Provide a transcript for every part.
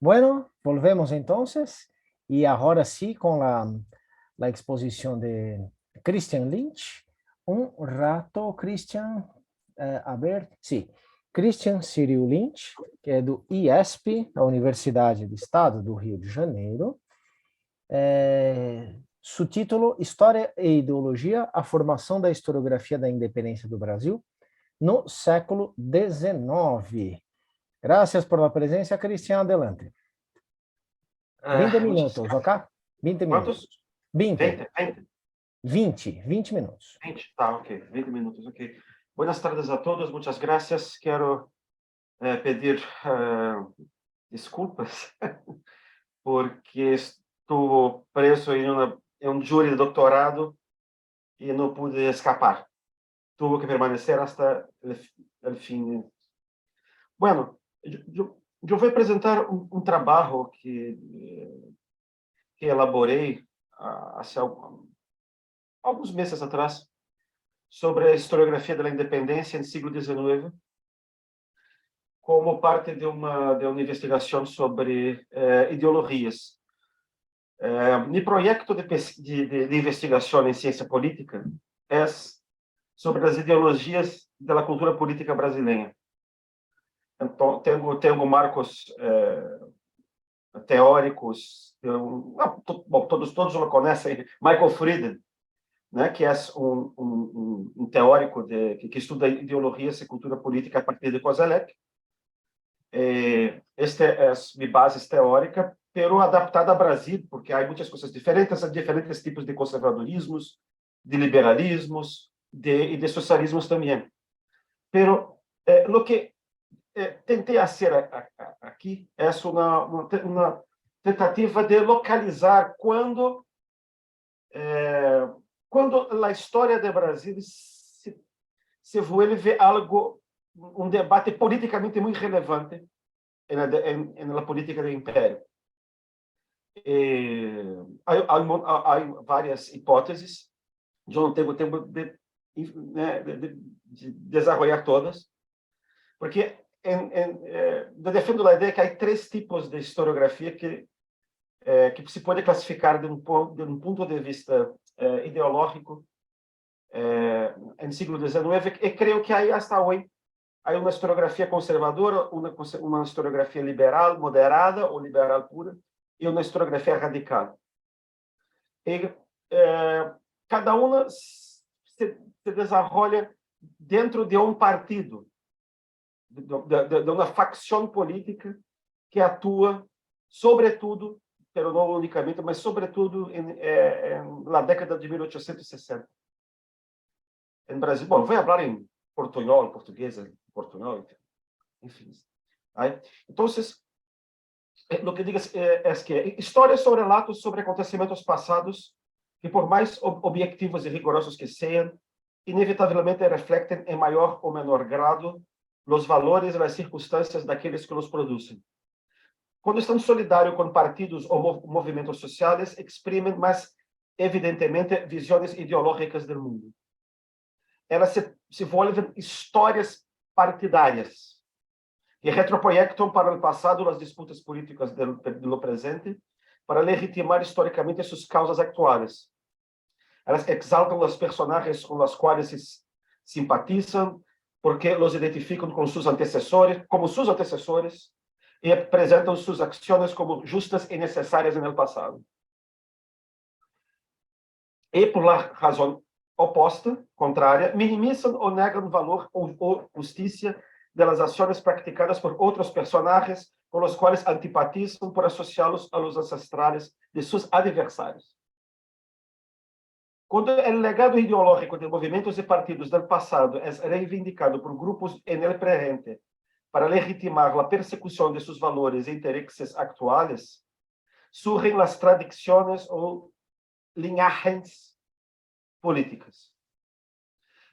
Bueno, volvemos entonces y ahora sí con la exposición de Christian Lynch. Un rato, Christian, a ver, sí, Christian Cyril Lynch, que é do IESP, a Universidade do Estado do Rio de Janeiro. Subtítulo: História e Ideologia, a formação da historiografia da independência do Brasil no século XIX. Gracias por la presencia, Cristian. Adelante. 20 Muchas minutos, gracias. ¿ok? 20 ¿Cuántos? minutos. 20. 20. 20 minutos. 20, tá, ok. 20 minutos, ok. Buenas tardes a todos, muchas gracias. Quero pedir desculpas porque estou preso em um júri de doutorado e não pude escapar. Tuve que permanecer hasta el fin. Bueno, eu vou apresentar um trabalho que elaborei há alguns meses atrás sobre a historiografia da independência no século XIX, como parte de uma investigação sobre ideologias. Mi projeto de investigação em ciência política é sobre as ideologias da cultura política brasileira. Então, tenho marcos teóricos, todos o conhecem, Michael Frieden, né, que é um teórico que estuda ideologias e cultura política a partir de Koselleck. Esta é minha base teórica, pero adaptada ao Brasil, porque há muitas coisas diferentes, há diferentes tipos de conservadorismos, de liberalismos e de socialismos também. Pero o que tentei fazer aqui é uma tentativa de localizar quando a história do Brasil se vuelve algo, um debate politicamente muito relevante na política do império. Há várias hipóteses, eu não tenho tempo de desenvolver todas, porque eu defendo a ideia que há três tipos de historiografia que se pode classificar de um ponto de vista ideológico no século XIX, e creio que aí hasta hoje há uma historiografia conservadora, uma historiografia liberal moderada ou liberal pura e uma historiografia radical. E cada uma se desenvolve dentro de um partido, de uma facção política que atua, sobretudo, pero não unicamente, mas sobretudo na década de 1860. Em Brasil, bom, vou falar em portunhol, português, portunhol, enfim. Então, o que digo é que histórias são relatos sobre acontecimentos passados que, por mais objetivos e rigorosos que sejam, inevitavelmente refletem em maior ou menor grado os valores e as circunstâncias daqueles que os produzem. Quando estão solidários com partidos ou movimentos sociais, exprimem mais evidentemente visões ideológicas do mundo. Elas se volvem histórias partidárias que retroprojetam para o passado as disputas políticas do presente para legitimar historicamente suas causas atuais. Elas exaltam os personagens com os quais se simpatizam, porque os identificam com seus antecessores, e apresentam suas ações como justas e necessárias no passado. E, por la razão oposta, contrária, minimizam ou negam o valor ou justiça das ações praticadas por outros personagens com os quais antipatizam por associá-los aos ancestrais de seus adversários. Quando o legado ideológico de movimentos e partidos do passado é reivindicado por grupos no presente para legitimar a persecução de seus valores e interesses atuais, surgem as tradições ou linhagens políticas.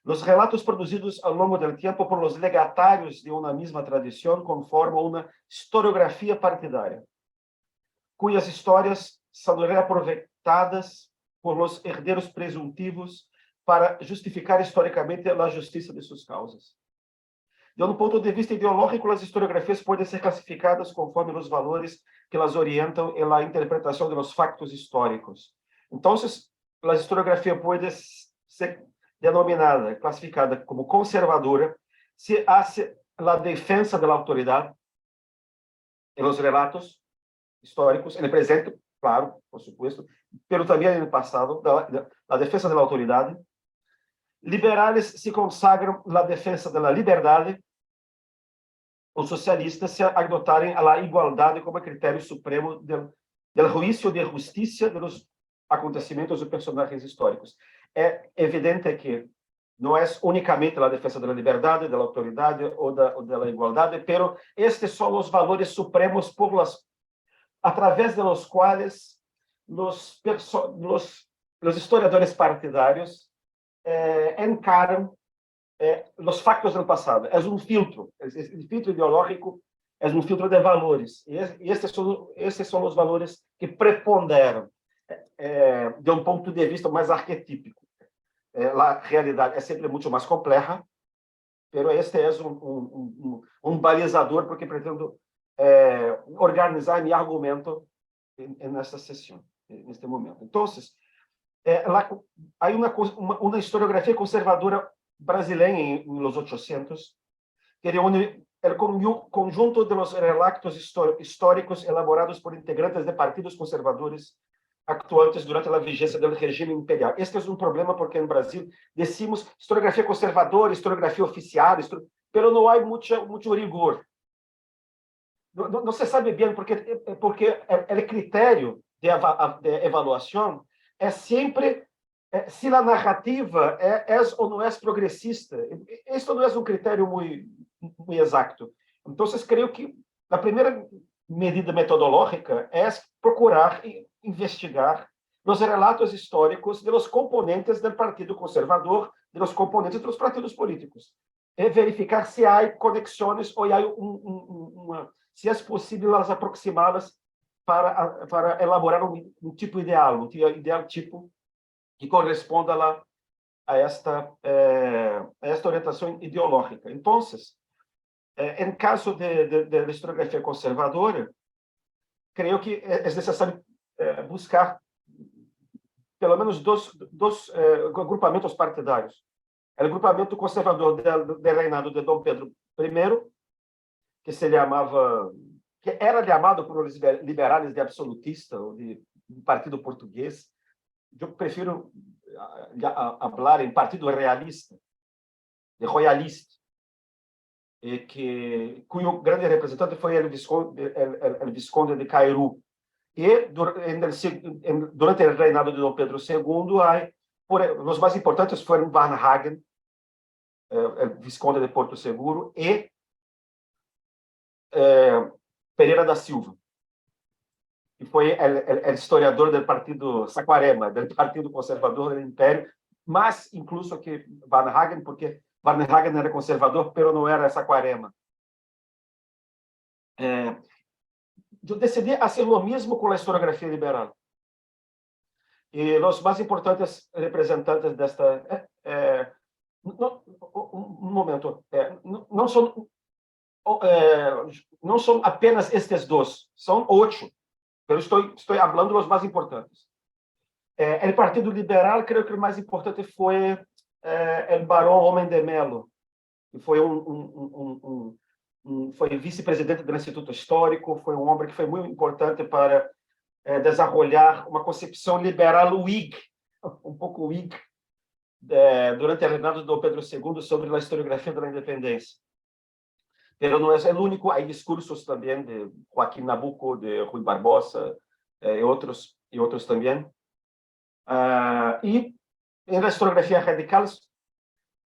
Os relatos produzidos ao longo do tempo por los legatários de uma mesma tradição conformam uma historiografia partidária, cujas histórias são reaproveitadas por los herdeiros presuntivos para justificar historicamente a justiça de suas causas. De um ponto de vista ideológico, as historiografias podem ser classificadas conforme os valores que elas orientam em la interpretação de los factos históricos. Então, a historiografia pode ser denominada, classificada como conservadora, se hace a defesa da autoridade em los relatos históricos, no presente, claro, por supuesto, pero também no passado, a defesa da autoridade. Liberales se consagram na defesa da liberdade. Os socialistas se adotarem a igualdade como critério supremo do juízo de justiça dos acontecimentos e personagens históricos. É evidente que não é unicamente a defesa da liberdade, da autoridade ou da igualdade, pero estes são os valores supremos através de los quais os historiadores partidários encaram os factos do passado. É filtro. O filtro ideológico é filtro de valores. E esses são os valores que preponderam de ponto de vista mais arquetípico. A realidade é sempre muito mais complexa, mas este é balizador porque pretendo organizar meu argumento nessa sessão, neste momento. Então, há uma historiografia conservadora brasileira em los 800, que reúne o conjunto de los relatos históricos elaborados por integrantes de partidos conservadores actuantes durante a vigência do regime imperial. Este é problema porque no Brasil decimos historiografia conservadora, historiografia oficial, mas não há muito rigor. Não se sabe bem porque o critério de avaliação é sempre se a narrativa é ou não é progressista. Isso não é critério muito exato. Então, creio que a primeira medida metodológica é procurar investigar os relatos históricos dos componentes do Partido Conservador, dos componentes dos partidos políticos, e verificar se há conexões ou há se é possível as aproximá-las para elaborar um tipo ideal, ideal tipo que corresponda a esta orientação ideológica. Então, em caso de historiografia conservadora, creio que é necessário buscar pelo menos dois agrupamentos partidários. O agrupamento conservador do reinado de Dom Pedro I, que era chamado por os liberais de absolutista, ou de partido português. Eu prefiro falar em partido realista, de royalista, cujo grande representante foi o Visconde de Cairu. E durante o reinado de Dom Pedro II, os mais importantes foram Van Hagen, o Visconde de Porto Seguro, e Pereira da Silva, que foi o historiador do partido Saquarema, do partido conservador do Império, mais incluso que Van Hagen, porque Van Hagen era conservador, mas não era Saquarema. Eu decidi fazer o mesmo com a historiografia liberal. E os mais importantes representantes desta... um momento. Não são apenas estes dois, são 8. Mas estou falando dos mais importantes. O Partido Liberal, creio que o mais importante foi o Barão Homem de Melo, que foi foi vice-presidente do Instituto Histórico, foi um homem que foi muito importante para desenvolver uma concepção liberal Whig, pouco Whig, durante o reinado de Dom Pedro II sobre a historiografia da independência. Mas não é o único, há discursos também de Joaquim Nabuco, de Rui Barbosa e outros também. E na historiografia radical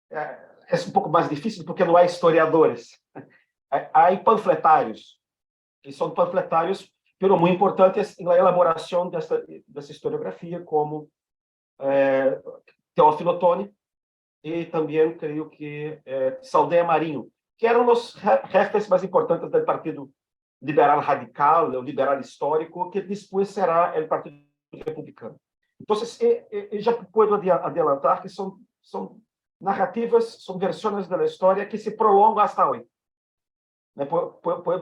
é pouco mais difícil porque não há historiadores. Há panfletários, que são panfletários, mas muito importantes na elaboração dessa historiografia, como Teófilo Otoni e também, creio que, Saldanha Marinho, que eram os jefes mais importantes do Partido Liberal Radical, o Liberal Histórico, que depois será o Partido Republicano. Então, já posso adiantar que são narrativas son versiones de la historia que se prolongan hasta hoy.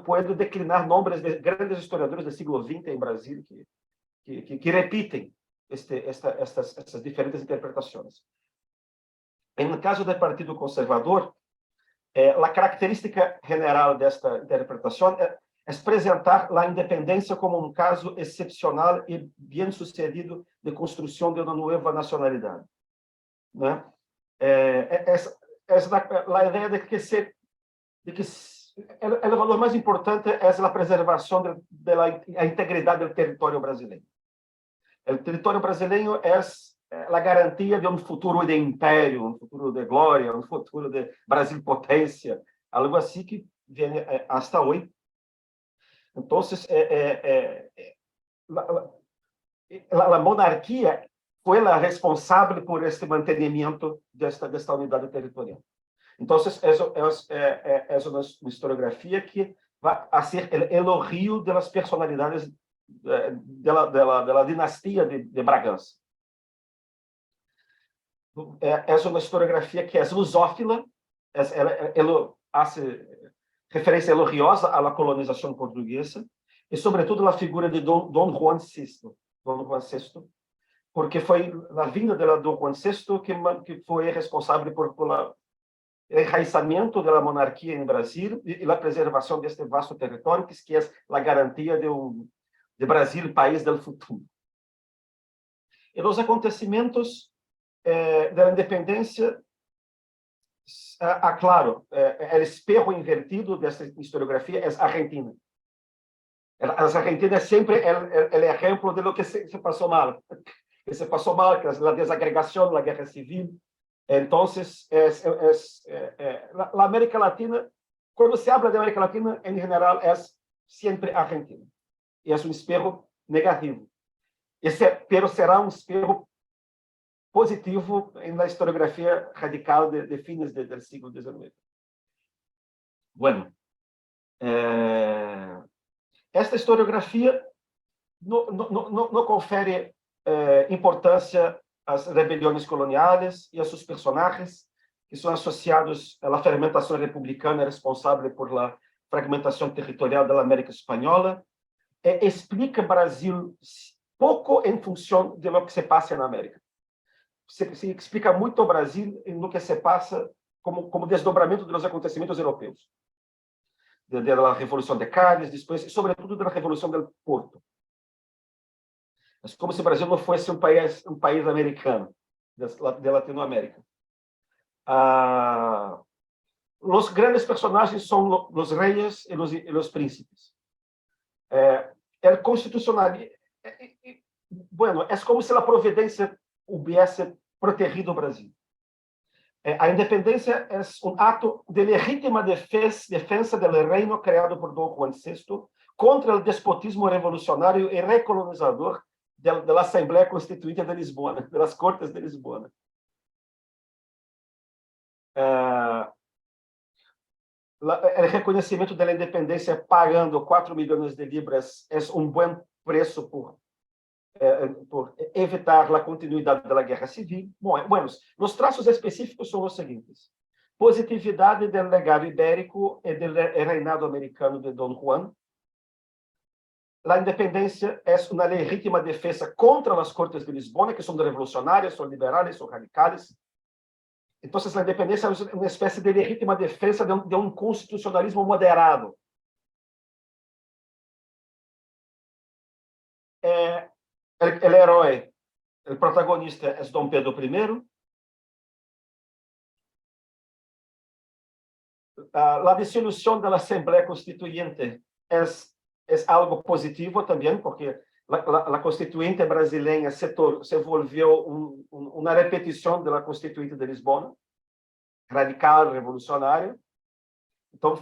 Puedo declinar nombres de grandes historiadores del siglo XX en Brasil que repiten estas diferentes interpretaciones. En el caso del Partido Conservador, la característica general de esta interpretación es presentar la independencia como un caso excepcional y bien sucedido de construcción de una nueva nacionalidad, ¿no? Es la idea de que el valor más importante es la preservación de la integridad del territorio brasileño. El territorio brasileño es la garantía de un futuro de imperio, un futuro de gloria, un futuro de Brasil potencia, algo así que viene hasta hoy. Entonces, la monarquía fue la responsable por este mantenimiento de esta unidad territorial. Entonces, eso es una historiografía que va a ser el elogio de las personalidades de la dinastía de Bragança. Es una historiografía que es lusófila, ela hace referência elogiosa à colonização portuguesa e, sobretudo, a figura de Dom Juan VI. Dom Juan VI, porque foi a vinda de Dom Juan VI que foi responsável por o enraizamento da monarquia em Brasil e a preservação deste vasto território, que é a garantia de Brasil, país do futuro. E os acontecimentos da independência, claro, o espejo invertido dessa historiografia é a Argentina. A Argentina é sempre o exemplo de lo que se passou mal. Que se passou mal, que é a desagregação, a guerra civil. Então, a América Latina, quando se habla de América Latina, em geral, é sempre a Argentina. E é um espejo negativo. Pero será um espejo positivo na historiografia radical de fines do século XIX. Bueno, esta historiografia não confere importância às rebeliões coloniais e a seus personagens, que são associados à fermentação republicana responsável por la fragmentação territorial da América Espanhola, e explica Brasil pouco em função de lo que se passa na América. Se explica muito o Brasil no que se passa como desdobramento dos acontecimentos europeus, da Revolução de Cádiz, depois, e sobretudo da Revolução do Porto. É como se o Brasil não fosse um país americano, de Latinoamérica. Os grandes personagens são os reis e os príncipes. O constitucional, bueno, é como se a providência hubiese protegido o Brasil. A independência é um ato de legítima defesa do reino criado por Dom Juan VI contra o despotismo revolucionário e recolonizador da Assembleia Constituinte de Lisboa, das Cortes de Lisboa. O reconhecimento da independência pagando 4 milhões de libras é um bom preço por evitar a continuidade da guerra civil. Bueno, os traços específicos são os seguintes: positividade do legado ibérico e do reinado americano de Dom Juan. A independência é uma legítima defesa contra as Cortes de Lisboa, que são revolucionárias, são liberais, são radicais. Então, a independência é uma espécie de legítima defesa de um constitucionalismo moderado. O herói, o protagonista é Dom Pedro I. A dissolução da Assembleia Constituinte é algo positivo também, porque a Constituinte brasileira se volviu uma repetição da Constituinte de Lisboa, radical, revolucionária. Então,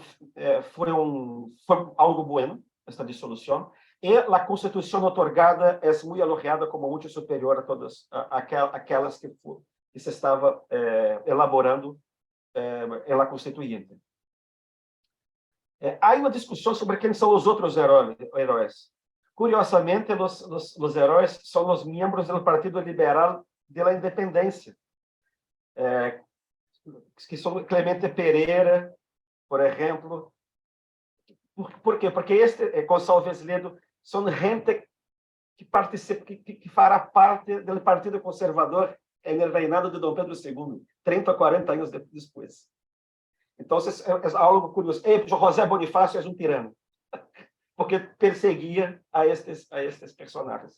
foi algo bueno esta dissolução. E a Constituição otorgada é muito elogiada como muito superior a todas aquelas que se estava elaborando na Constituinte. Há uma discussão sobre quem são os outros heróis. Curiosamente, os heróis são os membros do Partido Liberal de la Independência. que são Clemente Pereira, por exemplo. Por quê? Porque Gonçalves Ledo são gente que participa, que fará parte do Partido Conservador no reinado de Dom Pedro II, 30 a 40 anos depois. Então, é algo curioso. José Bonifácio é um tirano, porque perseguia a estes personagens.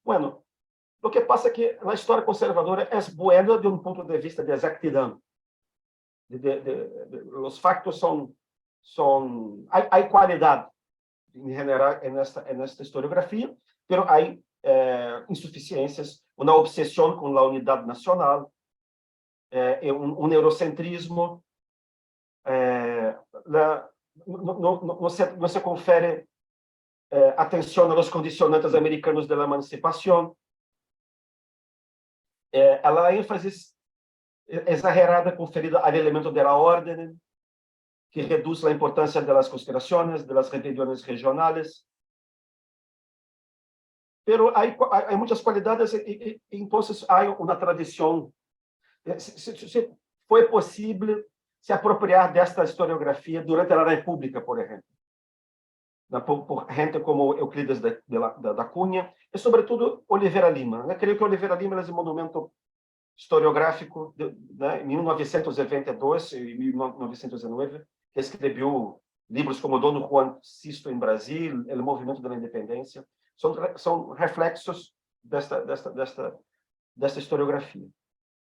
Bueno, o que passa é que a história conservadora é buena de um ponto de vista de exactidão. Os factos são há qualidade em general nesta historiografia, mas há insuficiências, uma obsessão com a unidade nacional, um eurocentrismo, não se confere atenção aos condicionantes americanos da emancipação, a ênfase exagerada conferida ao elemento da ordem, que reduz a importância das conspirações, das rebeliões regionais. Pero há muitas qualidades e então há uma tradição. Se foi possível se apropriar desta historiografia durante a República, por exemplo, por gente como Euclides da Cunha e, sobretudo, Oliveira Lima. Eu creio que Oliveira Lima é um monumento historiográfico de 1922 e 1909, que escreveu livros como Dono Juan Sisto em Brasil, O Movimento da Independência. São reflexos desta historiografia.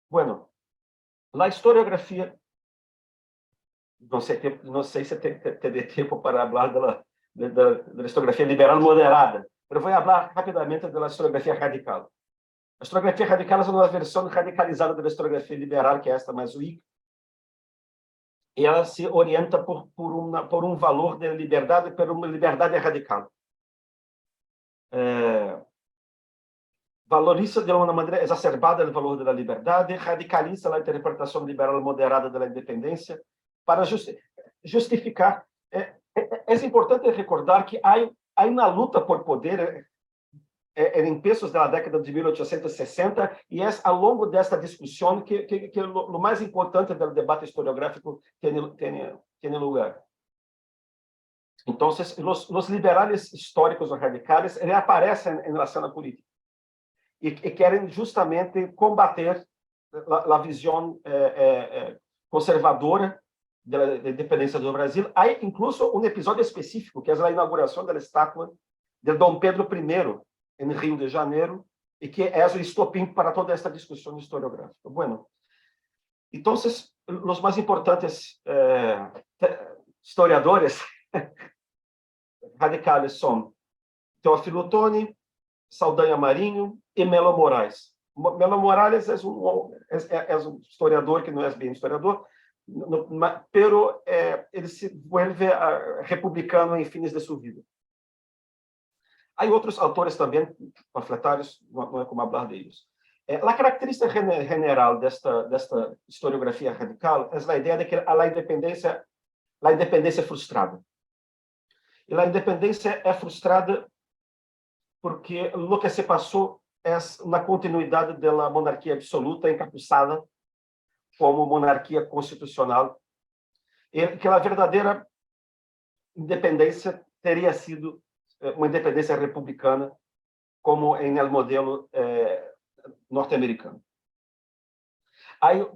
Bueno, a historiografia, não sei se tem tempo para falar da historiografia liberal moderada, mas vou falar rapidamente da historiografia radical. A historiografia radical é uma versão radicalizada da historiografia liberal, que é esta mais rica, e ela se orienta por um valor de liberdade, por uma liberdade radical. Valoriza de uma maneira exacerbada o valor da liberdade, radicaliza a interpretação liberal moderada da independência para justificar. É importante recordar que há uma luta por poder em pesos da década de 1860 e é ao longo desta discussão que o mais importante do debate historiográfico tem lugar. Então, os liberais históricos ou radicais reaparecem na cena política e querem justamente combater a visão conservadora da independência do Brasil. Há incluso um episódio específico, que é a inauguração da estátua de Dom Pedro I em Rio de Janeiro, e que é o estopim para toda esta discussão historiográfica. Bueno, então, os mais importantes historiadores radicais são Teófilo Otoni, Saldanha Marinho e Melo Moraes. Melo Moraes é um historiador que não é bem historiador, pero ele se vuelve republicano em fins de sua vida. Há outros autores também, panfletários, não é como falar deles. A característica general desta historiografia radical é a ideia de que a independência é frustrada. E a independência é frustrada porque o que se passou é na continuidade da monarquia absoluta encapuçada como monarquia constitucional, e que a verdadeira independência teria sido uma independência republicana, como em el modelo norte-americano.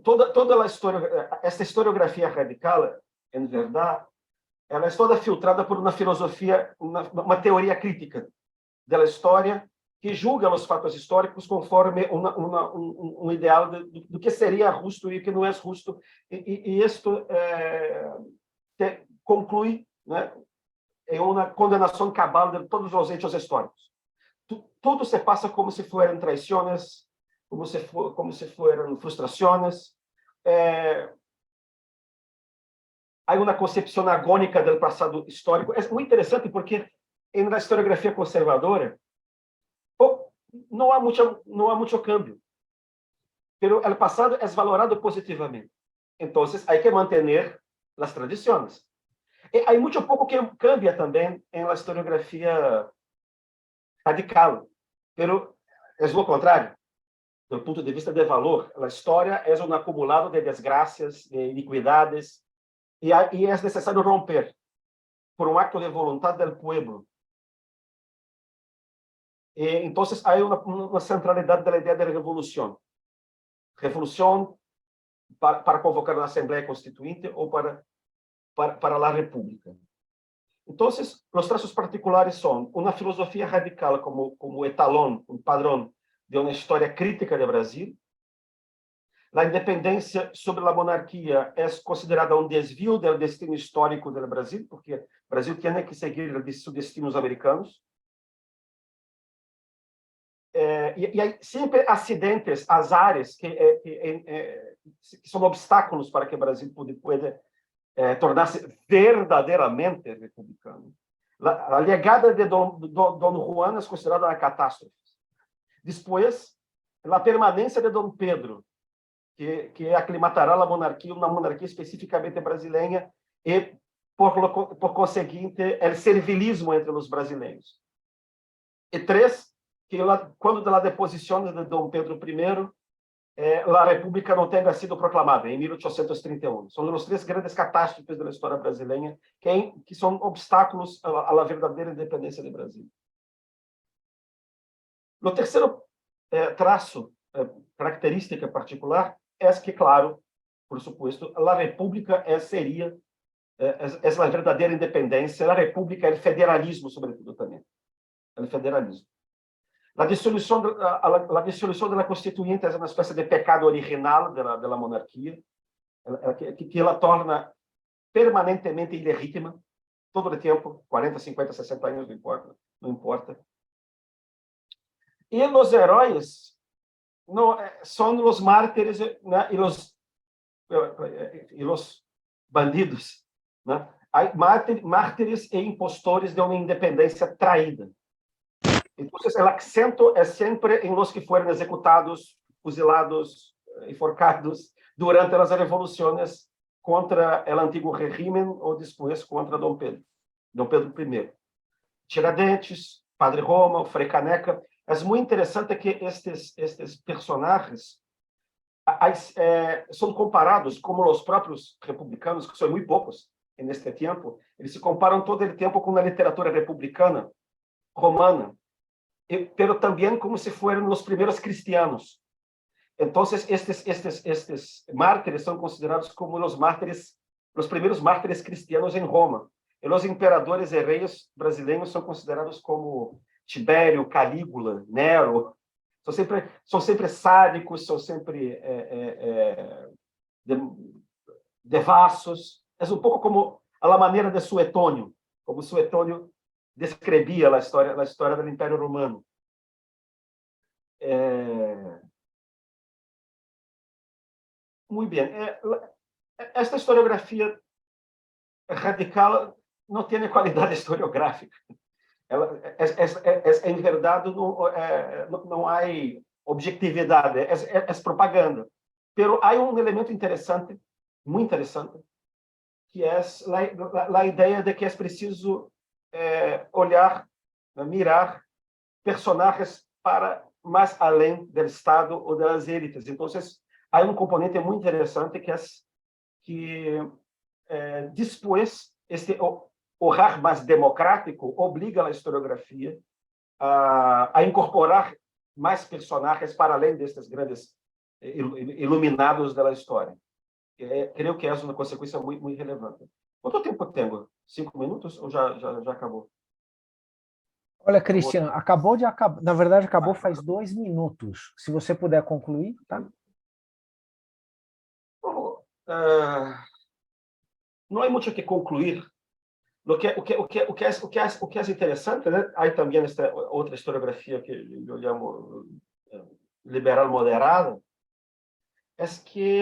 Toda a história, essa historiografia radical, em verdade, ela é toda filtrada por uma filosofia, uma teoria crítica da história que julga os fatos históricos conforme um ideal do que seria justo e o que não é justo, e isto conclui, né, em uma condenação cabal de todos os hechos históricos. Tudo se passa como se fossem traições, como se fossem frustrações. Há uma concepção agônica do passado histórico. É muito interessante porque na historiografia conservadora não há muito câmbio, mas o passado é valorado positivamente. Então, há que manter as tradições. E há muito pouco que cambia também na historiografia radical, mas é o contrário. do ponto de vista de valor, a história é um acumulado de desgraças, de iniquidades, e é necessário romper por um acto de vontade do povo. Então, há uma centralidade da ideia de revolução. Revolução para convocar a Assembleia Constituinte ou para a República. Então, os traços particulares são uma filosofia radical como etalão, um padrão de uma história crítica do Brasil. A independência sobre a monarquia é considerada um desvio do destino histórico do Brasil, porque o Brasil tem que seguir os destinos americanos. E há sempre acidentes, azares, que são obstáculos para que o Brasil pueda tornar-se verdadeiramente republicano. A chegada de Dom Juan é considerada uma catástrofe. Depois, a permanência de Dom Pedro, que aclimatará a monarquia, uma monarquia especificamente brasileira, e, por conseguinte, o servilismo entre os brasileiros. E três, que quando da deposição de Dom Pedro I, a República não tenha sido proclamada, em 1831. São os três grandes catástrofes da história brasileira que são obstáculos à verdadeira independência do Brasil. O terceiro traço, característica particular, é que, claro, por supuesto, a República seria a verdadeira independência, a República é o federalismo, sobretudo, também. É o federalismo. A dissolução da Constituinte é uma espécie de pecado original da monarquia, que ela torna permanentemente ilegítima, todo o tempo, 40, 50, 60 anos, não importa. E os heróis são os mártires, né, e os bandidos. Né? Há mártires e impostores de uma independência traída. Então, o acento é sempre em los que foram executados, fuzilados, enforcados durante as revoluções contra o antigo regime ou depois contra Dom Pedro I. Tiradentes, Padre Roma, Frei Caneca. É muito interessante que estes personagens são comparados como os próprios republicanos, que são muito poucos neste tempo. Eles se comparam todo o tempo com a literatura republicana romana, pero também como se foram os primeiros cristianos. Então, estes mártires são considerados como os primeiros mártires cristianos em Roma. E os imperadores e reis brasileiros são considerados como Tibério, Calígula, Nero. São sempre sádicos, são sempre devassos. É um pouco como a maneira de Suetônio, como Suetônio descrevia a história do Império Romano. Muito bem. Esta historiografia radical não tem qualidade historiográfica. Ela, em verdade, não há objetividade, é propaganda. Mas há um elemento interessante, muito interessante, que é a ideia de que é preciso olhar, mirar personagens para mais além do Estado ou das élites. Então, há um componente muito interessante que depois olhar mais democrático obriga a historiografia a incorporar mais personagens para além destes grandes iluminados da história. Creio que é uma consequência muito, muito relevante. Quanto tempo tenho? 5 minutos ou já acabou? Olha, Cristian, acabou de acabar. Na verdade, acabou faz 2 minutos. Se você puder concluir, tá? Não há muito o que concluir. O que é interessante, né? Há também esta outra historiografia que eu chamo liberal moderada, é que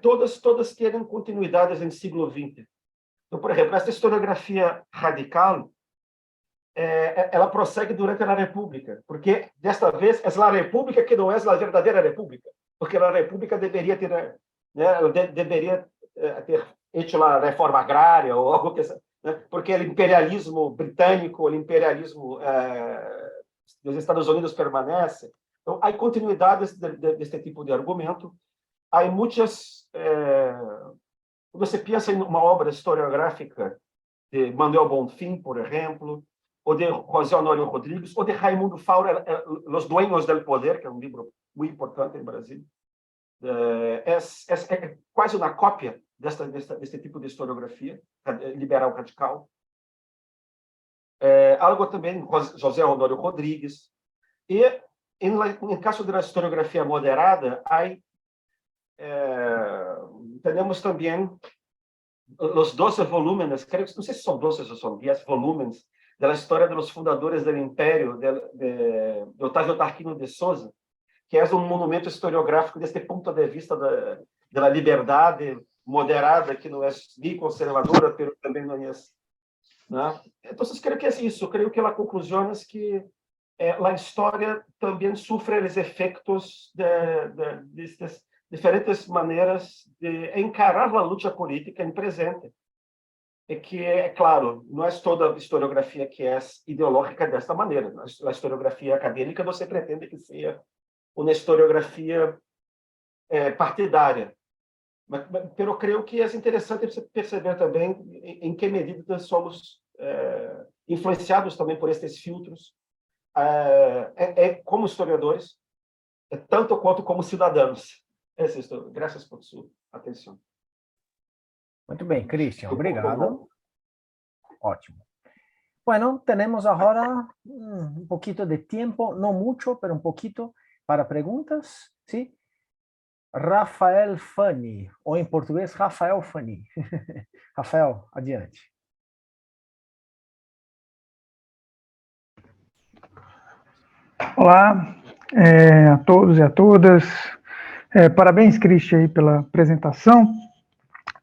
todas têm continuidades no século XX. Então, por exemplo, esta historiografia radical, ela prossegue durante a República, porque desta vez é a República que não é a verdadeira República, porque a República deveria ter, né, deveria ter hecho a reforma agrária ou algo que, né, porque o imperialismo britânico, o imperialismo dos Estados Unidos permanece, Então, há continuidades deste tipo de argumento. Há muitas... quando você pensa em uma obra historiográfica de Manuel Bonfim, por exemplo, ou de José Honório Rodrigues, ou de Raimundo Faura, Los Dueños del Poder, que é um livro muito importante no Brasil. É quase uma cópia deste tipo de historiografia liberal radical. Algo também José Honório Rodrigues. E, em caso da historiografia moderada, temos também os 12 volúmenes, creio, não sei se são 12 ou são 10 volúmenes, da história dos fundadores do Império, de Otávio Tarquino de Souza, que é um monumento historiográfico deste ponto de vista da liberdade moderada, que não é nem conservadora, mas também não é. Né? Então, creio que é isso. Creio que a conclusão é que a história também sofre os efeitos de diferentes maneiras de encarar a luta política em presente. E que, claro, não é toda a historiografia que é ideológica desta maneira. A historiografia acadêmica você pretende que seja uma historiografia partidária. Mas eu creio que é interessante perceber também em que medida somos influenciados também por estes filtros, como historiadores, tanto quanto como cidadãos. Graças por sua atenção. Muito bem, Christian, obrigado. Ótimo. Bueno, tenemos ahora un poquito de tiempo, no mucho, pero un poquito para preguntas, ¿sí? Rafael Fani, ou em português, Rafael Fani. Rafael, adiante. Olá a todos e a todas. Parabéns, Christian, aí pela apresentação.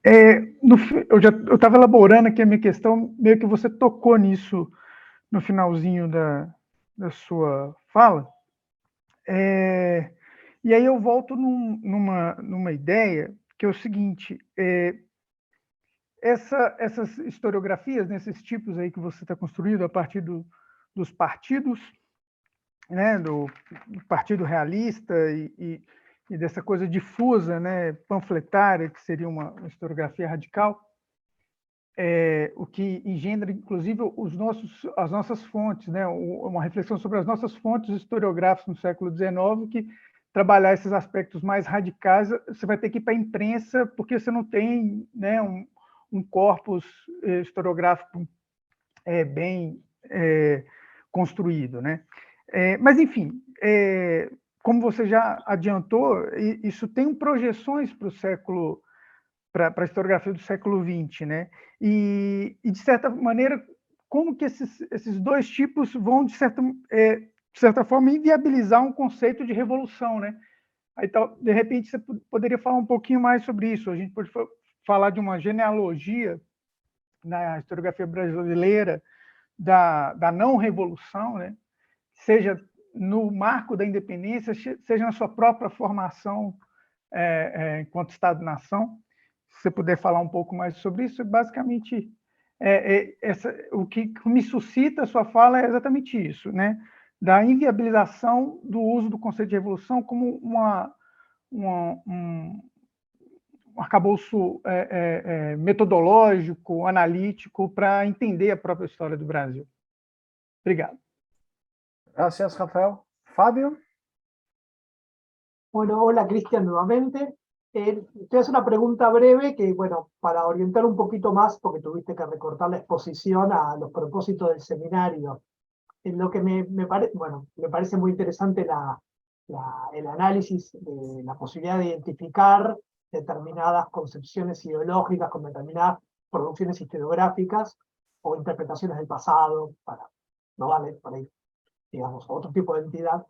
Eu estava elaborando aqui a minha questão, meio que você tocou nisso no finalzinho da sua fala. E aí eu volto numa ideia, que é o seguinte, essas historiografias, nesses tipos aí que você está construindo a partir dos partidos, né, do Partido Realista e dessa coisa difusa, né, panfletária, que seria uma historiografia radical, o que engendra, inclusive, as nossas fontes, né, uma reflexão sobre as nossas fontes historiográficas no século XIX, que trabalhar esses aspectos mais radicais, você vai ter que ir para a imprensa, porque você não tem, né, um corpus historiográfico bem construído, né? Mas, enfim, como você já adiantou, isso tem projeções para a historiografia do século XX, né? E, de certa maneira, como que esses dois tipos vão, de certa forma, inviabilizar um conceito de revolução, né? Aí, de repente, você poderia falar um pouquinho mais sobre isso. A gente pode falar de uma genealogia na historiografia brasileira da não-revolução, né? Seja no marco da independência, seja na sua própria formação enquanto Estado-nação. Se você puder falar um pouco mais sobre isso, basicamente, o que me suscita a sua fala é exatamente isso, né? Da inviabilização do uso do conceito de revolução como um arcabouço metodológico, analítico, para entender a própria história do Brasil. Obrigado. Gracias, Rafael. Fabio. Bueno, hola Cristian nuevamente. Te voy a hacer una pregunta breve que, bueno, para orientar un poquito más, porque tuviste que recortar la exposición a los propósitos del seminario. En lo que me parece muy interesante el análisis de la posibilidad de identificar determinadas concepciones ideológicas con determinadas producciones historiográficas o interpretaciones del pasado, para no darle por ahí, digamos, otro tipo de entidad.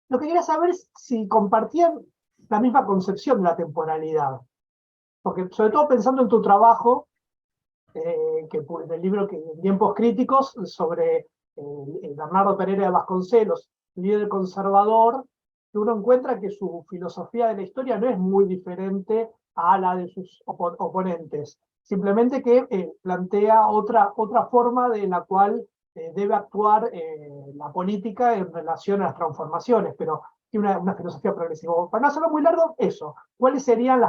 Lo que quería saber es si compartían la misma concepción de la temporalidad, porque sobre todo pensando en tu trabajo, del libro Tiempos Críticos, sobre Bernardo Pereira de Vasconcelos, líder conservador, que uno encuentra que su filosofía de la historia no es muy diferente a la de sus oponentes, simplemente que plantea otra forma de la cual debe actuar la política en relación a las transformaciones, pero tiene una filosofía progresiva. Para no hacerlo muy largo, eso. ¿Cuáles serían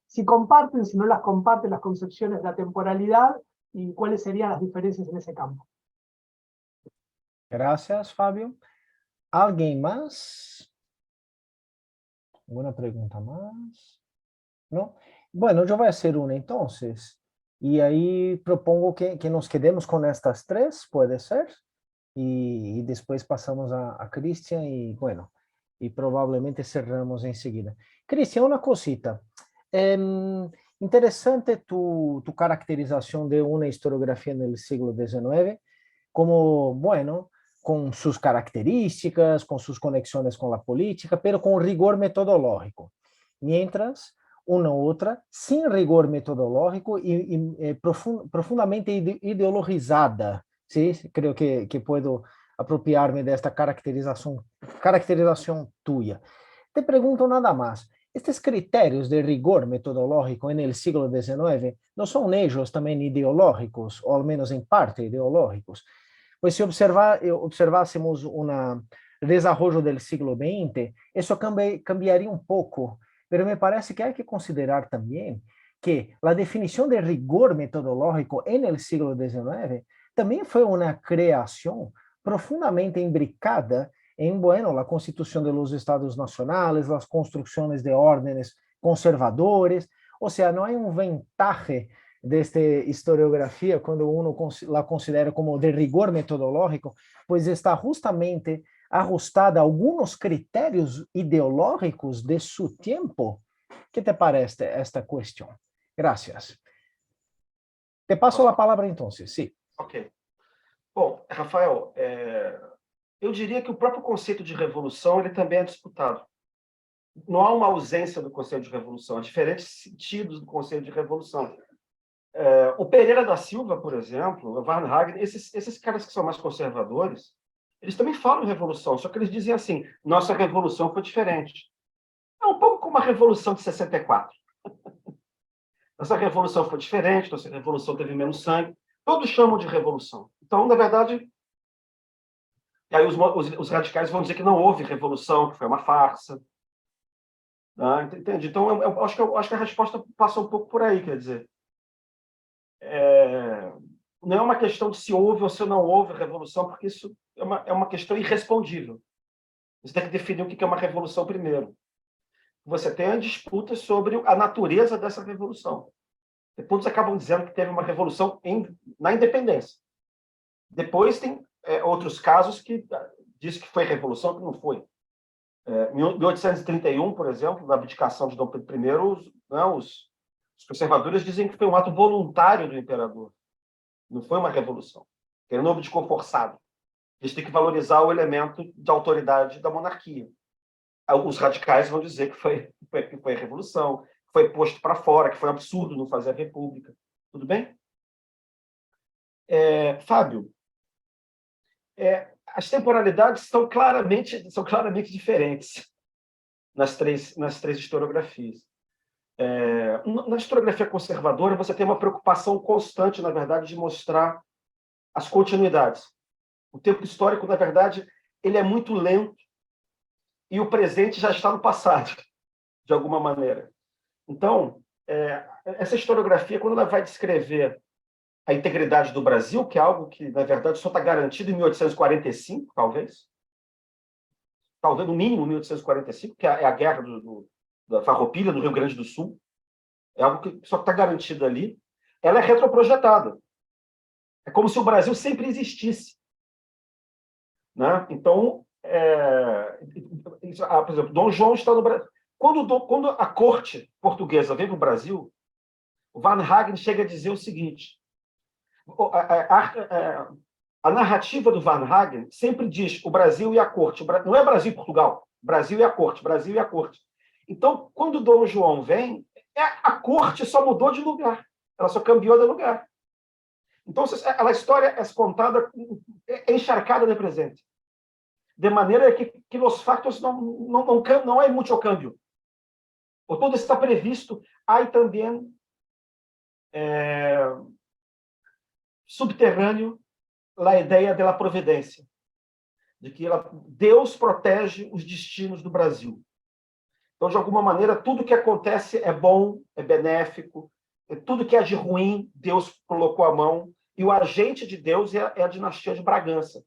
si comparten, si no las comparten, las concepciones de la temporalidad y cuáles serían las diferencias en ese campo? Gracias, Fabio. ¿Alguien más? ¿Alguna pregunta más? ¿No? Bueno, yo voy a hacer una entonces. Y ahí propongo que nos quedemos con estas tres, puede ser. Y después pasamos a Cristian y bueno, y probablemente cerramos enseguida. Cristian, una cosita. Interesante tu caracterización de una historiografía en el siglo XIX como, bueno, con sus características, con sus conexiones con la política, pero con rigor metodológico. Mientras una otra sin rigor metodológico y profundamente ideologizada. ¿Sí? Creo que puedo apropiarme de esta caracterización tuya. Te pregunto nada más. Estos criterios de rigor metodológico en el siglo XIX no son ellos también ideológicos, o al menos en parte ideológicos. Pues si observásemos un desarrollo del siglo XX, eso cambiaría un poco, pero me parece que hay que considerar también que la definición de rigor metodológico en el siglo XIX también fue una creación profundamente imbricada en, bueno, la constitución de los estados nacionales, las construcciones de órdenes conservadores, o sea, no hay un ventaje de esta historiografía cuando uno la considera como de rigor metodológico, pues está justamente ajustada a algunos criterios ideológicos de su tiempo. ¿Qué te parece esta cuestión? Gracias. Te passo a palavra então, sim. Ok. Bom, Rafael, eu diria que o próprio conceito de revolução ele também é disputado. Não há uma ausência do conceito de revolução, há diferentes sentidos do conceito de revolução. O Pereira da Silva, por exemplo, o Varnhagen, esses caras que são mais conservadores, eles também falam em revolução, só que eles dizem assim, nossa revolução foi diferente. É um pouco como a Revolução de 64. Nossa revolução foi diferente, nossa revolução teve menos sangue. Todos chamam de revolução. Então, na verdade, e aí os radicais vão dizer que não houve revolução, que foi uma farsa. Entende? Então, eu acho que a resposta passa um pouco por aí, quer dizer. Não é uma questão de se houve ou se não houve revolução, porque isso é uma questão irrespondível. Você tem que definir o que é uma revolução primeiro. Você tem a disputa sobre a natureza dessa revolução. Todos acabam dizendo que teve uma revolução na independência. Depois tem outros casos que diz que foi revolução, que não foi. Em 1831, por exemplo, na abdicação de Dom Pedro I, os conservadores dizem que foi um ato voluntário do imperador. Não foi uma revolução. Ele não abdicou forçado. Eles têm que valorizar o elemento de autoridade da monarquia. Os radicais vão dizer que foi revolução, que foi posto para fora, que foi um absurdo não fazer a república. Tudo bem? Fábio, as temporalidades são claramente diferentes nas três historiografias. Na historiografia conservadora, você tem uma preocupação constante, na verdade, de mostrar as continuidades. O tempo histórico, na verdade, ele é muito lento e o presente já está no passado, de alguma maneira. Então, essa historiografia, quando ela vai descrever a integridade do Brasil, que é algo que, na verdade, só está garantido em 1845, talvez, no mínimo 1845, que é a guerra da Farroupilha, no Rio Grande do Sul, é algo que só está garantido ali, ela é retroprojetada. É como se o Brasil sempre existisse. Né? Então, por exemplo, Dom João está no Brasil. Quando a corte portuguesa veio para o Brasil, o Varnhagen chega a dizer o seguinte, a narrativa do Varnhagen sempre diz o Brasil e a corte. Não é Brasil e Portugal, Brasil e a corte, Brasil e a corte. Então, quando Dom João vem, a corte só mudou de lugar, ela só cambiou de lugar. Então, a história é contada, encharcada de presente. De maneira que os fatos não há muito câmbio. Todo está previsto. Há também subterrâneo a ideia da providência, de que Deus protege os destinos do Brasil. Então, de alguma maneira, tudo que acontece é bom, é benéfico, tudo que é de ruim, Deus colocou a mão, e o agente de Deus é a dinastia de Bragança.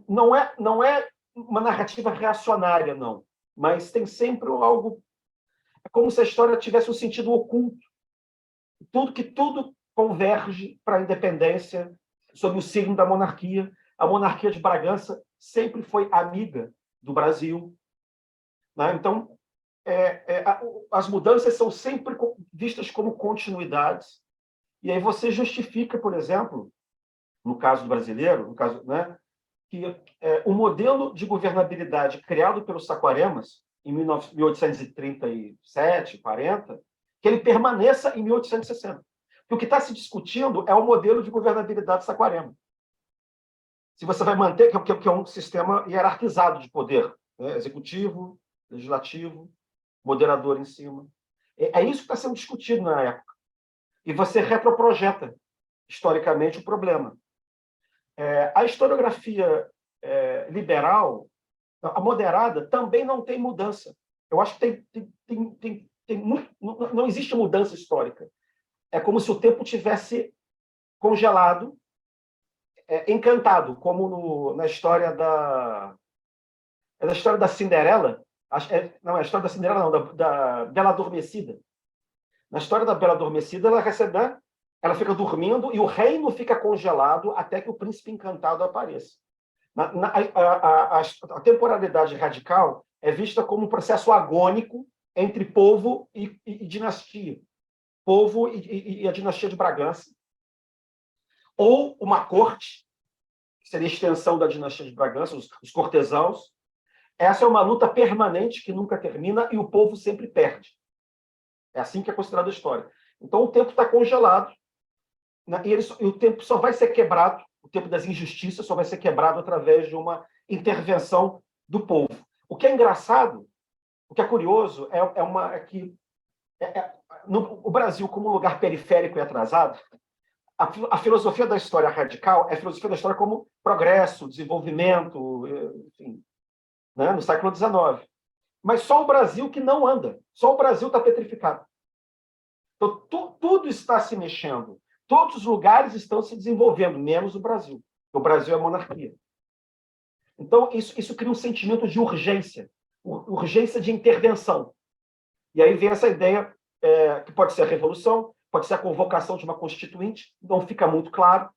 Não é uma narrativa reacionária, não, mas tem sempre algo... É como se a história tivesse um sentido oculto. Tudo converge para a independência sob o signo da monarquia. A monarquia de Bragança sempre foi amiga do Brasil, né? Então, as mudanças são sempre vistas como continuidades. E aí você justifica, por exemplo, no caso do brasileiro, né, que o modelo de governabilidade criado pelos Saquaremas em 1837, 40, que ele permaneça em 1860. Porque o que está se discutindo é o modelo de governabilidade Saquarema. Se você vai manter, que é um sistema hierarquizado de poder, né? Executivo, legislativo, moderador em cima. É isso que está sendo discutido na época. E você retroprojeta, historicamente, o problema. A historiografia liberal, a moderada, também não tem mudança. Eu acho que não existe mudança histórica. É como se o tempo tivesse congelado, encantado, como na história da Cinderela. Não, é a história da Cinderela, não, da Bela Adormecida. Na história da Bela Adormecida, ela recebe, né? Ela fica dormindo e o reino fica congelado até que o príncipe encantado apareça. A temporalidade radical é vista como um processo agônico entre povo e dinastia. Povo e a dinastia de Bragança. Ou uma corte, que seria a extensão da dinastia de Bragança, os cortesãos. Essa é uma luta permanente que nunca termina e o povo sempre perde. É assim que é considerada a história. Então, o tempo está congelado, né, e o tempo só vai ser quebrado, o tempo das injustiças só vai ser quebrado através de uma intervenção do povo. O que é engraçado, o que é curioso, é que o Brasil, como lugar periférico e atrasado, a filosofia da história radical é a filosofia da história como progresso, desenvolvimento, enfim, né, no século XIX. Mas só o Brasil que não anda. Só o Brasil está petrificado. Então, tudo está se mexendo. Todos os lugares estão se desenvolvendo, menos o Brasil. O Brasil é monarquia. Então, isso cria um sentimento de urgência. Urgência de intervenção. E aí vem essa ideia que pode ser a revolução, pode ser a convocação de uma constituinte, não fica muito claro.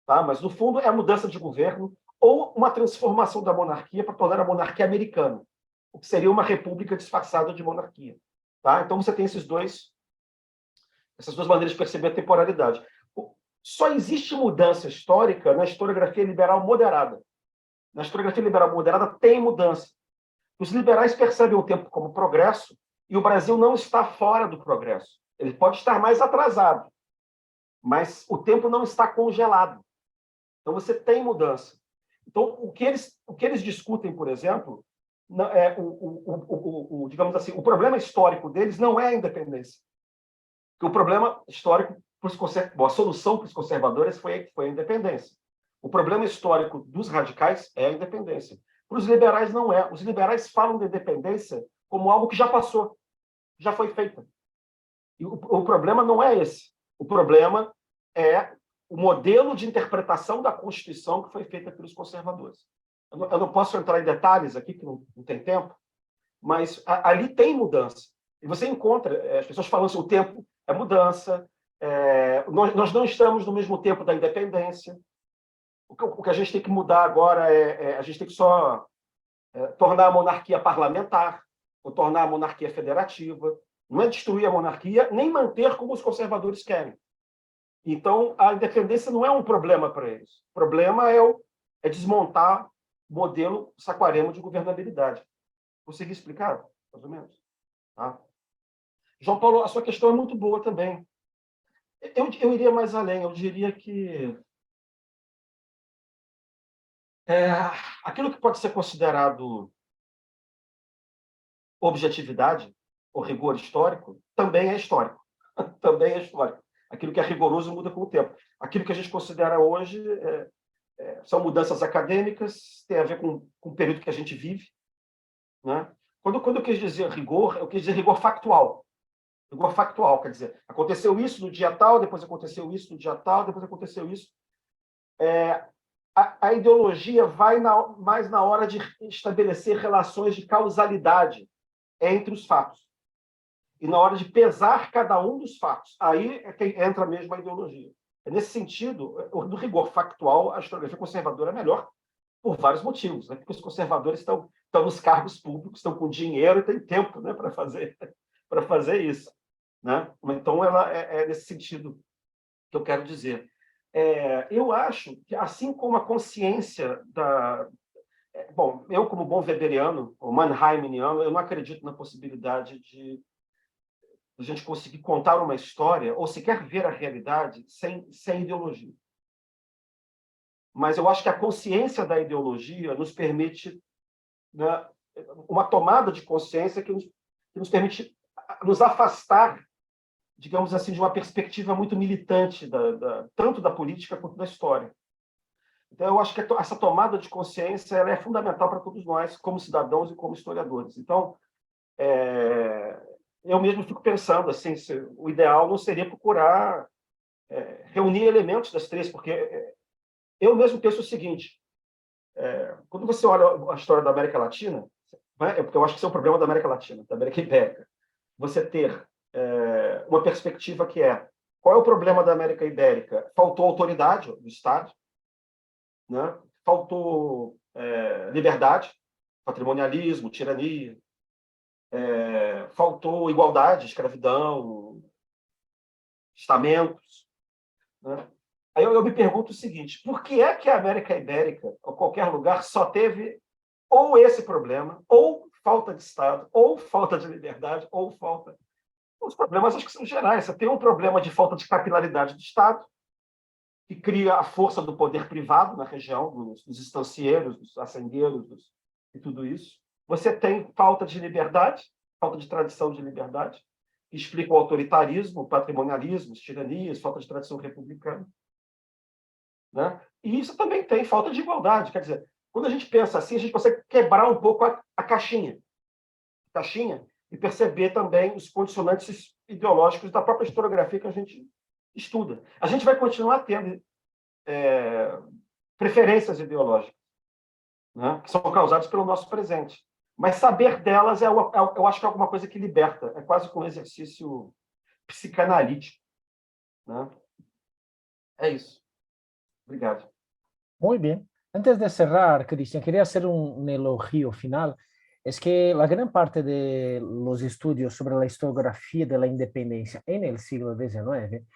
Tá? Mas, no fundo, é a mudança de governo ou uma transformação da monarquia para tornar a monarquia americana, o que seria uma república disfarçada de monarquia. Tá? Então, você tem essas duas maneiras de perceber a temporalidade. Só existe mudança histórica na historiografia liberal moderada. Na historiografia liberal moderada tem mudança. Os liberais percebem o tempo como progresso e o Brasil não está fora do progresso. Ele pode estar mais atrasado, mas o tempo não está congelado. Então, você tem mudança. Então, o que eles discutem, por exemplo, digamos assim, o problema histórico deles não é a independência. Porque o problema histórico, a solução para os conservadores foi a independência. O problema histórico dos radicais é a independência. Para os liberais, não é. Os liberais falam da independência como algo que já passou, já foi feita. E o problema não é esse. O problema é o modelo de interpretação da Constituição que foi feita pelos conservadores. Eu não posso entrar em detalhes aqui, que não tem tempo, mas ali tem mudança. E você encontra as pessoas falando assim, o tempo é mudança, nós não estamos no mesmo tempo da independência. O que a gente tem que mudar agora a gente tem que só tornar a monarquia parlamentar, ou tornar a monarquia federativa. Não é destruir a monarquia, nem manter como os conservadores querem. Então, a independência não é um problema para eles. O problema é desmontar o modelo saquarema de governabilidade. Consegui explicar, mais ou menos? Tá? João Paulo, a sua questão é muito boa também. Eu iria mais além. Eu diria que aquilo que pode ser considerado objetividade ou rigor histórico também é histórico. Também é histórico. Aquilo que é rigoroso muda com o tempo. Aquilo que a gente considera hoje são mudanças acadêmicas, tem a ver com o período que a gente vive, né? Quando eu quis dizer rigor, eu quis dizer rigor factual. Rigor factual, quer dizer, aconteceu isso no dia tal, depois aconteceu isso no dia tal, depois aconteceu isso. A ideologia vai mais na hora de estabelecer relações de causalidade entre os fatos. E na hora de pesar cada um dos fatos. Aí é que entra mesmo a ideologia. Nesse sentido, no rigor factual, a historiografia conservadora é melhor por vários motivos, né? Porque os conservadores estão nos cargos públicos, estão com dinheiro e têm tempo, né, para fazer isso, né? Então, ela é nesse sentido que eu quero dizer. Eu acho que, assim como a consciência da... Bom, eu, como bom weberiano, ou mannheimiano, eu não acredito na possibilidade de a gente conseguir contar uma história ou sequer ver a realidade sem ideologia. Mas eu acho que a consciência da ideologia nos permite, né, uma tomada de consciência que nos permite nos afastar, digamos assim, de uma perspectiva muito militante, tanto da política quanto da história. Então, eu acho que essa tomada de consciência ela é fundamental para todos nós, como cidadãos e como historiadores. Então, eu mesmo fico pensando, assim, o ideal não seria procurar reunir elementos das três, porque eu mesmo penso o seguinte, quando você olha a história da América Latina, né, porque eu acho que isso é um problema da América Latina, da América Ibérica, você ter uma perspectiva que qual é o problema da América Ibérica? Faltou autoridade do Estado, né? Faltou liberdade, patrimonialismo, tirania, faltou igualdade, escravidão, estamentos, né? Aí eu me pergunto o seguinte, por que é que a América Ibérica, ou qualquer lugar, só teve ou esse problema, ou falta de Estado, ou falta de liberdade, ou falta... Os problemas acho que são gerais. Você tem um problema de falta de capilaridade do Estado, que cria a força do poder privado na região, dos estancieiros, dos açougueiros e tudo isso. Você tem falta de liberdade, falta de tradição de liberdade, que explica o autoritarismo, o patrimonialismo, as tiranias, falta de tradição republicana, né? E isso também tem falta de igualdade. Quer dizer, quando a gente pensa assim, a gente consegue quebrar um pouco a caixinha e perceber também os condicionantes ideológicos da própria historiografia que a gente estuda. A gente vai continuar tendo preferências ideológicas, né, que são causadas pelo nosso presente. Mas saber delas, eu acho que é alguma coisa que liberta. É quase como um exercício psicanalítico, né? É isso. Obrigado. Muy bien. Antes de cerrar, Cristian, quería hacer un elogio final. Es que la gran parte de los estudios sobre la historiografía de la independencia en el siglo XIX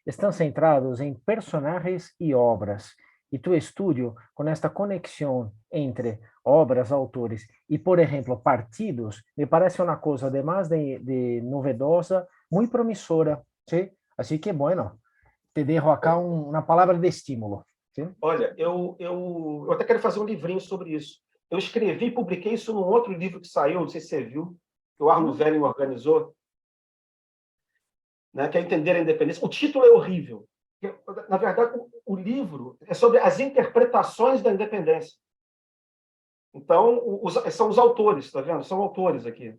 están centrados en personajes y obras. Y tu estudio, con esta conexión entre obras, autores y, por ejemplo, partidos, me parece una cosa, además de novedosa, muy promisora, ¿sí? Así que, bueno, te dejo acá uma palavra de estímulo. Sim? Olha, eu até quero fazer um livrinho sobre isso. Eu escrevi e publiquei isso num outro livro que saiu, não sei se você viu, que o Arno Velling organizou, né, que é Entender a Independência. O título é horrível. Na verdade, o livro é sobre as interpretações da independência. Então, são os autores, está vendo? São autores aqui.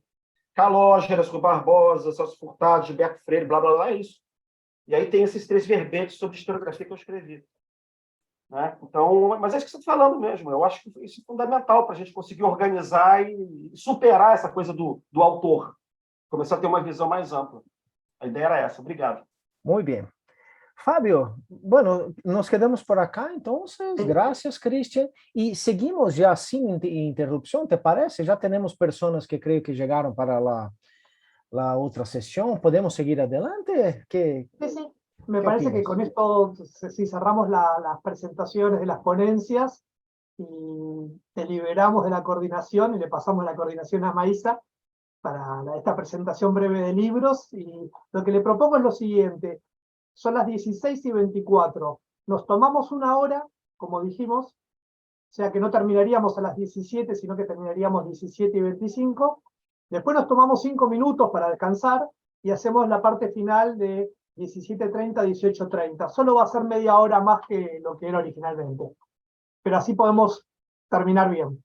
Calógeras, Rui Barbosa, Celso Furtado, Gilberto Freire, blá, blá, blá, é isso. E aí tem esses 3 verbetes sobre historiografia que eu escrevi, né? Então, mas é isso que você está falando mesmo. Eu acho que isso é fundamental para a gente conseguir organizar e superar essa coisa do autor. Começar a ter uma visão mais ampla. A ideia era essa. Obrigado. Muy bien. Fabio, bueno, nos quedamos por acá, entonces, gracias, Cristian, y seguimos ya sin interrupción, ¿te parece? Ya tenemos personas que creo que llegaron para la otra sesión, ¿podemos seguir adelante? Sí, sí. Me parece que con esto, si cerramos las presentaciones de las ponencias y te liberamos de la coordinación y le pasamos la coordinación a Maísa para esta presentación breve de libros, y lo que le propongo es lo siguiente. Son las 16:24. Nos tomamos 1 hora, como dijimos, o sea que no terminaríamos a las 17, sino que terminaríamos 17:25. Después nos tomamos 5 minutos para descansar y hacemos la parte final de 17:30, 18:30. Solo va a ser media hora más que lo que era originalmente. Pero así podemos terminar bien.